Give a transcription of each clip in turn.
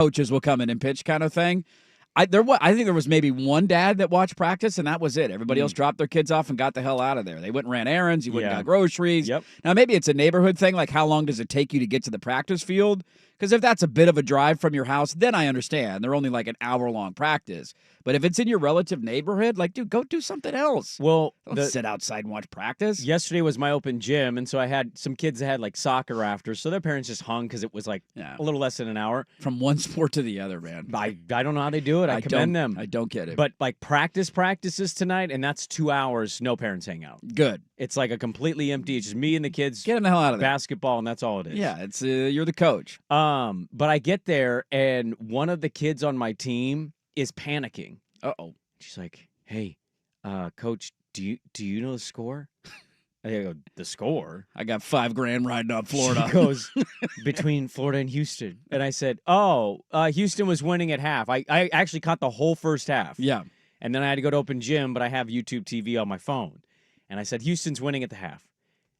coaches will come in and pitch kind of thing. I think there was maybe one dad that watched practice, and that was it. Everybody else dropped their kids off and got the hell out of there. They went and ran errands. You went and got groceries. Yep. Now, maybe it's a neighborhood thing, like how long does it take you to get to the practice field? Because if that's a bit of a drive from your house, then I understand. They're only like an hour-long practice. But if it's in your relative neighborhood, like, dude, go do something else. Well, Don't sit outside and watch practice. Yesterday was my open gym, and so I had some kids that had like soccer after, so their parents just hung because it was like a little less than an hour. From one sport to the other, man. I don't know how they do it. I commend them. I don't get it. But like practices tonight, and that's 2 hours, no parents hang out. Good. It's like a completely empty. It's just me and the kids. Get them the hell out of there. Basketball, and that's all it is. Yeah, it's you're the coach. But I get there, and one of the kids on my team is panicking. Uh-oh. She's like, "Hey, coach, do you know the score?" I go, "The score?" I got $5,000 riding up Florida. She goes, "Between Florida and Houston." And I said, "Oh, Houston was winning at half. I actually caught the whole first half." Yeah. And then I had to go to open gym, but I have YouTube TV on my phone. And I said, "Houston's winning at the half."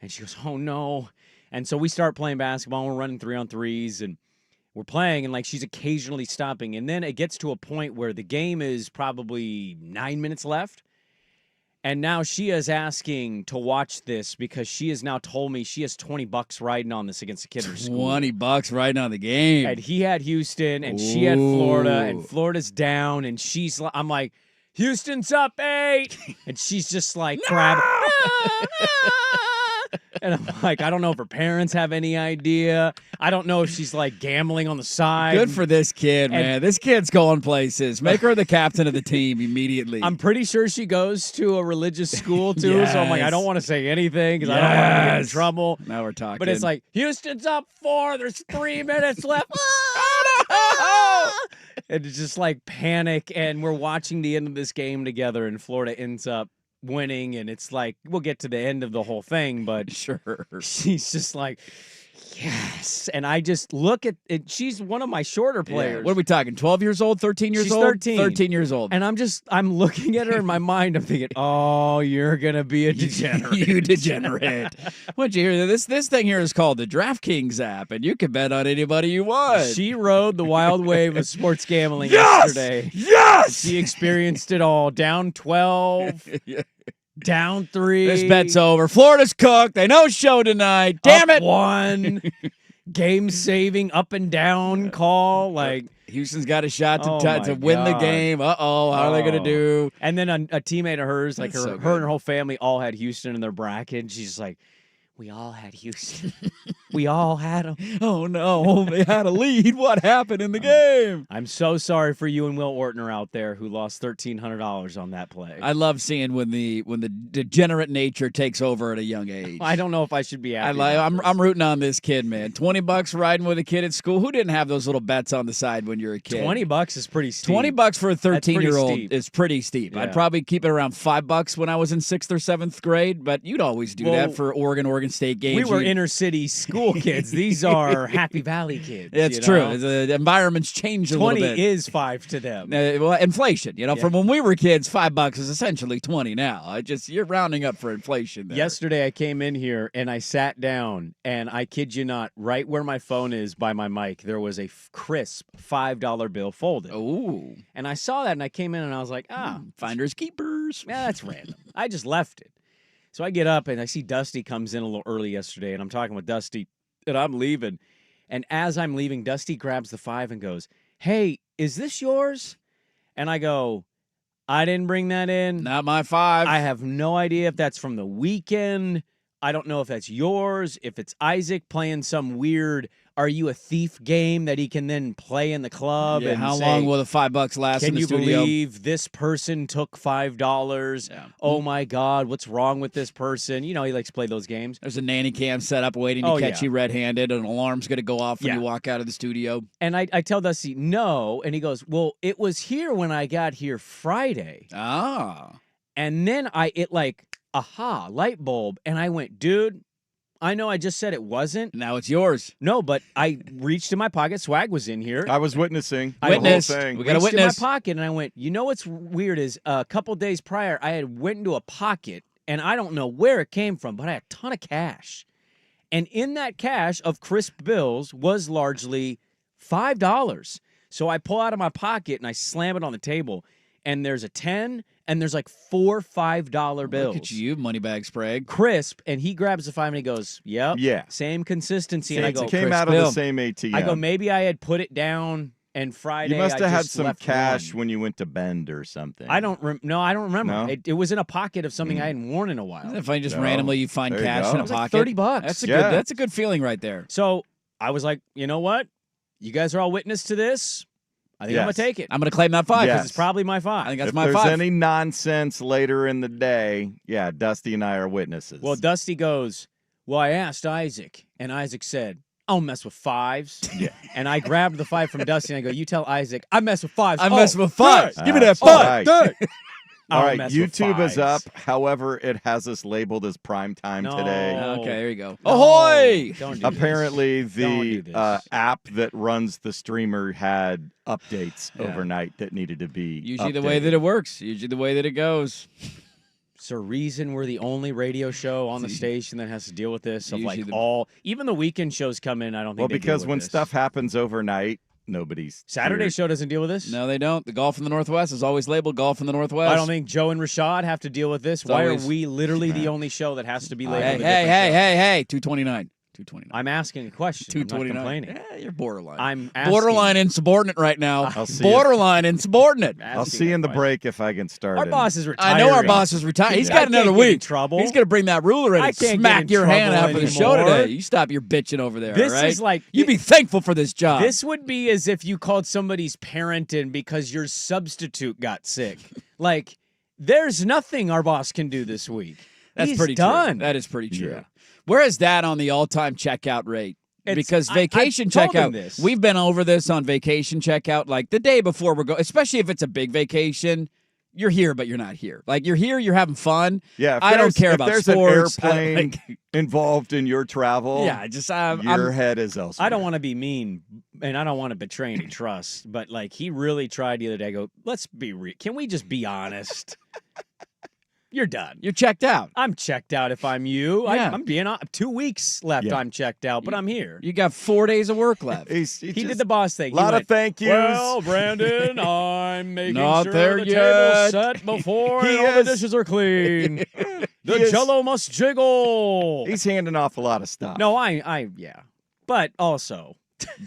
And she goes, "Oh, no." And so we start playing basketball, and we're running 3-on-3s, and we're playing, and like she's occasionally stopping. And then it gets to a point where the game is probably 9 minutes left. And now she is asking to watch this because she has now told me she has $20 riding on this against the kid in her school. $20 riding on the game. And he had Houston, and she had Florida, and Florida's down, and I'm like, "Houston's up 8." And she's just like, grabbing. And I'm like, I don't know if her parents have any idea. I don't know if she's like gambling on the side. Good for this kid, man. This kid's going places. Make her the captain of the team immediately. I'm pretty sure she goes to a religious school too. So I'm like, I don't want to say anything because I don't want to get in trouble. Now we're talking. But it's like, Houston's up 4. There's 3 minutes left. And it's just like panic. And we're watching the end of this game together, and Florida ends up winning, and it's like we'll get to the end of the whole thing, but sure, she's just like, yes. And I just look at it. She's one of my shorter players. Yeah. What are we talking? 12 years old, 13 years She's old? 13. 13 years old. And I'm looking at her in my mind. I'm thinking, oh, you're gonna be a degenerate. You degenerate. What'd you hear? This thing here is called the DraftKings app, and you can bet on anybody you want. She rode the wild wave of sports gambling yesterday. Yes! She experienced it all. Down 12. Down 3. This bet's over. Florida's cooked. They know show tonight. Damn it. 1. Game saving up and down call. Like Houston's got a shot to win the game. Uh-oh. How are they going to do? And then a teammate of hers, like her so and her whole family all had Houston in their bracket. And she's like, we all had Houston. We all had them. Oh, no. They had a lead. What happened in the game? I'm so sorry for you and Will Ortner out there who lost $1,300 on that play. I love seeing when the degenerate nature takes over at a young age. I don't know if I should be happy. I'm rooting on this kid, man. $20 riding with a kid at school. Who didn't have those little bets on the side when you're a kid? $20 is pretty steep. $20 for a 13-year-old is pretty steep. Yeah. I'd probably keep it around $5 when I was in 6th or 7th grade, but you'd always do that for Oregon State games. We were inner city school kids. These are Happy Valley kids. It's true. The environment's changed a little bit. 20 is 5 to them. Well, inflation. From when we were kids, $5 is essentially 20 now. You're rounding up for inflation there. Yesterday, I came in here and I sat down, and I kid you not, right where my phone is by my mic, there was a crisp $5 bill folded. Ooh. And I saw that, and I came in, and I was like, finders keepers. Yeah, that's random. I just left it. So I get up, and I see Dusty comes in a little early yesterday, and I'm talking with Dusty, and I'm leaving. And as I'm leaving, Dusty grabs the 5 and goes, "Hey, is this yours?" And I go, "I didn't bring that in. Not my 5. I have no idea if that's from the weekend. I don't know if that's yours, if it's Isaac playing some weird Are You a Thief game that he can then play in the club. Yeah, and how say, long will the $5 last in the studio? Can you believe this person took $5? Yeah. Oh, my God, what's wrong with this person? He likes to play those games. There's a nanny cam set up waiting to catch you red-handed. An alarm's going to go off when you walk out of the studio. And I tell Dusty, no. And he goes, well, it was here when I got here Friday. Ah. And then light bulb. And I went, dude, I know I just said it wasn't. Now it's yours. No, but I reached in my pocket. Swag was in here. I was witnessing the whole thing. We got a witness. witness. In my pocket, and I went, what's weird is a couple days prior, I had went into a pocket, and I don't know where it came from, but I had a ton of cash. And in that cash of crisp bills was largely $5. So I pull out of my pocket and I slam it on the table, and there's a 10 and there's like 4 $5 bills. Look at you, Moneybag Sprague. Crisp, and he grabs the 5 and he goes, "Yep, Yeah. same consistency." And I go, It came Chris out of Bill. the same ATM. I go, maybe I had put it down, and Friday You must I have had just some left cash one. when you went to Bend or something. I don't remember. No? It was in a pocket of something I hadn't worn in a while. Isn't it funny just No. randomly you find There you cash go. in a It was pocket? like $30. That's a good feeling right there. So I was like, you know what? You guys are all witness to this. I think I'm going Yes. to take it. I'm going to claim that 5 Yes. because It's probably my 5. I think that's If my there's 5. any nonsense later in the day, yeah, Dusty and I are witnesses. Well, Dusty goes, well, I asked Isaac, and Isaac said, I don't mess with 5s. Yeah. And I grabbed the 5 from Dusty, and I go, you tell Isaac, I mess with 5s. I'm Oh, messing with 5. good. Give me that All 5. right. I All don't right, mess with YouTube is 5s. up. However, it has us labeled as Primetime No. today. Okay, there you go. No, Ahoy! Don't do this. Apparently, Don't do the this. app that runs the streamer had updates Yeah. overnight that needed to be Usually the way updated. that it works. Usually the way that it goes. It's a reason we're the only radio show on the station that has to deal with this. Of Usually like even the weekend shows come in. I don't think. Well, they deal because with when this. stuff happens overnight, nobody's Saturday here. show doesn't deal with this. No, they don't. The golf in the Northwest is always labeled golf in the Northwest. I don't think Joe and Rashad have to deal with this. It's Why always- are we literally the only show that has to be labeled? Hey, a hey, different hey, show? hey, hey. 229. 229. I'm asking a question. I'm not 229. complaining. Yeah, you're borderline. I'm asking, borderline insubordinate right now. I'll see Borderline insubordinate. I'll asking see a in the question. break if I can start. Our it. boss is retiring. I know our boss is retired. He's Yeah. got I another can't get in week. trouble. He's going to bring that ruler in I and can't get smack in your hand trouble after the show anymore. today. You stop your bitching over there, This all right? is like you be thankful for this job. This would be as if you called somebody's parent in because your substitute got sick. Like, there's nothing our boss can do this week. That's He's pretty done. true. That is pretty true. Yeah. Where is that on the all-time checkout rate? Because vacation I've told him checkout, this. we've been over this on vacation checkout, like the day before we're going, especially if it's a big vacation, you're here, but you're not here. Like you're here, you're having fun. Yeah, if I don't there's- care if about there's sports. an airplane involved in your travel. Yeah, just your head is elsewhere. I don't want to be mean, and I don't want to betray any trust, but like he really tried the other day. I go, let's be real. Can we just be honest? You're done. You're checked out. I'm checked out if I'm you. Yeah. I'm being 2 weeks left. Yeah. I'm checked out, but I'm here. You got 4 days of work left. He He did the boss thing. A lot of thank yous. Well, Brandon, I'm making Not sure there the yet. table's set before He and all the is. dishes are clean. He The is- jello must jiggle. He's handing off a lot of stuff. No, yeah. But also,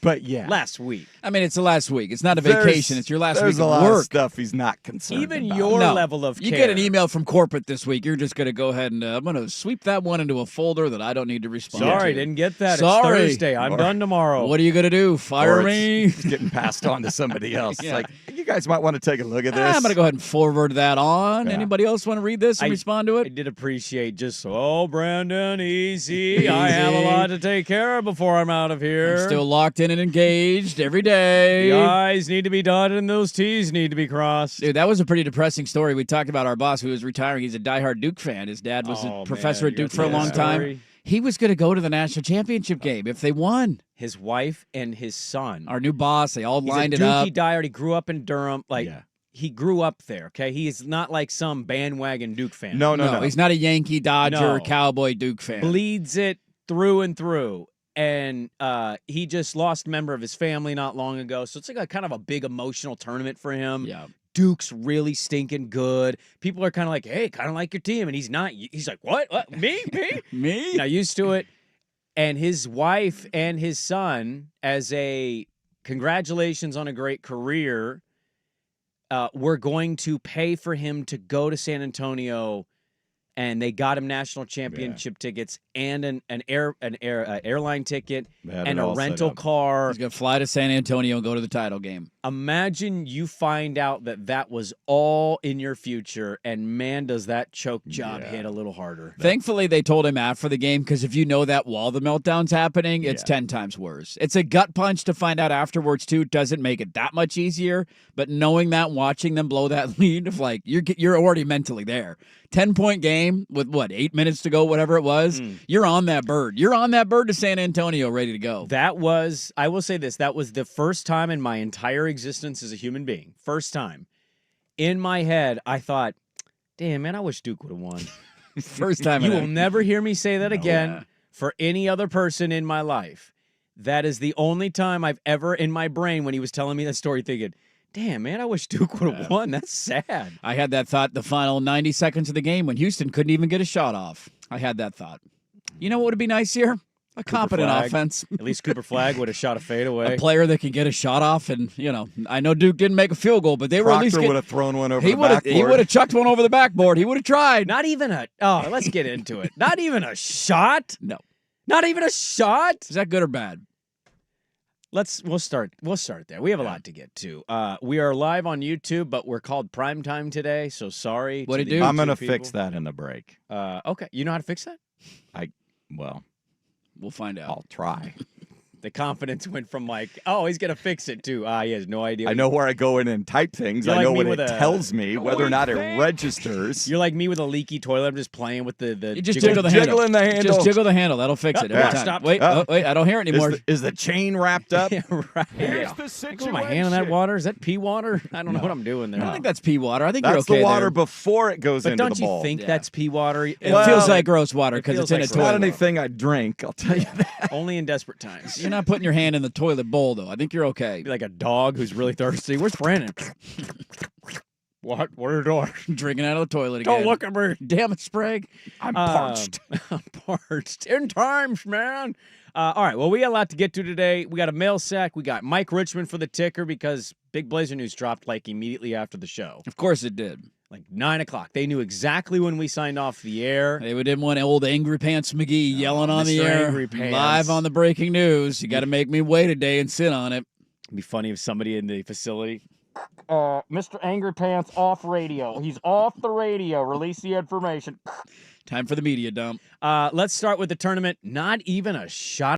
but yeah, last week, I mean, it's the last week. It's not a There's- vacation. It's your last There's week a of lot work. of stuff he's not concerned even about. your No. level of You care. get an email from corporate this week. You're just going to go ahead and I'm going to sweep that one into a folder that I don't need to respond Sorry, to. didn't get that. Sorry. It's Thursday. I'm Or- done tomorrow. What are you going to do? Fire Or me? it's getting passed on to somebody else. Yeah. It's like, you guys might want to take a look at this. I'm going to go ahead and forward that on. Yeah. Anybody else want to read this and respond to I it? did appreciate just, Brandon, easy. I have a lot to take care of before I'm out of here. I'm still locked in and engaged every day. The I's need to be dotted and those T's need to be crossed. Dude, that was a pretty depressing story. We talked about our boss who was retiring. He's a diehard Duke fan. His dad was a professor man, at you Duke got for a the long time. story? He was going to go to the national championship game if they won. His wife and his son. Our new boss, they all He's lined a it up. Dookie diehard. He grew up in Durham. Like, Yeah. he grew up there, okay? He is not like some bandwagon Duke fan. No. He's not a Yankee, Dodger, No. Cowboy, Duke fan. Bleeds it through and through. And he just lost a member of his family not long ago. So it's like a kind of a big emotional tournament for him. Yeah. Duke's really stinking good. People are kind of like, hey, kind of like your team. And he's not. He's like, what? Me? Me? Not used to it. And his wife and his son, as a congratulations on a great career, we're going to pay for him to go to San Antonio, and they got him national championship tickets and an airline ticket They had and it a all set rental up. car. He's going to fly to San Antonio and go to the title game. Imagine you find out that was all in your future, and man, does that choke job Yeah. hit a little harder. Thankfully, they told him after the game because if you know that while the meltdown's happening, it's 10 times worse. It's a gut punch to find out afterwards, too. Doesn't make it that much easier. But knowing that, watching them blow that lead, of like you're already mentally there. 10-point game with 8 minutes to go, whatever it was. You're on that bird. You're on that bird to San Antonio, ready to go. That was, I will say this, that was the first time in my entire existence as a human being. First time. In my head, I thought, damn, man, I wish Duke would have won. First time. You in will never hear me say that again Yeah. for any other person in my life. That is the only time I've ever in my brain when he was telling me that story thinking, damn, man, I wish Duke would have won. That's sad. I had that thought the final 90 seconds of the game when Houston couldn't even get a shot off. I had that thought. You know what would be nice here? A competent Flagg. offense. At least Cooper Flagg would have shot a fadeaway. A player that can get a shot off, and I know Duke didn't make a field goal, but they were at least Proctor would have thrown one over he the would have backboard. chucked one over the backboard. He would have tried. Not even let's get into it. Not even a shot? No. Not even a shot? Is that good or bad? We'll start there. We have a lot to get to. We are live on YouTube, but we're called Primetime today, so sorry. What'd to he the do? I'm going to YouTube people. fix that in the break. Okay. You know how to fix that? Well, We'll find out. I'll try. The confidence went from like, oh, he's going to fix it to, he has no idea. I know where I go in and type things. You're I like know me what with it a- tells me, whether or not it registers. You're like me with a leaky toilet. I'm just playing with the You just jiggle- jiggle the handle. jiggling the handle. Just jiggle the handle. That'll fix it every Yeah. time. Stop. Wait, wait, I don't hear it anymore. Is the chain wrapped up? Yeah, right. Yeah. I put my hand in that water. Is that pea water? I don't know what I'm doing there. I don't think that's pea water. I think That's you're okay the water there. before it goes But into don't the you bowl. think Yeah. that's pea water? It Well, feels like gross water it because it's feels in a like It's not toilet. anything I drink, I'll tell you that. Only in desperate times. You're not putting your hand in the toilet bowl, though. I think you're okay. Be like a dog who's really thirsty. Where's Brandon? What? What are you doing? Drinking out of the toilet again. Don't look at me. Damn it, Sprague. I'm parched. I'm parched. 10 times, man. All right. Well, we got a lot to get to today. We got a mail sack. We got Mike Richmond for the ticker because Big Blazer News dropped like immediately after the show. Of course it did. Like 9 o'clock. They knew exactly when we signed off the air. They didn't want old Angry Pants McGee yelling on the Mr. air Angry Pants. live on the breaking news. You got to make me wait a day and sit on it. It'd be funny if somebody in the facility. Mr. Angry Pants off radio. He's off the radio. Release the information. Time for the media dump. Let's start with the tournament. Not even a shot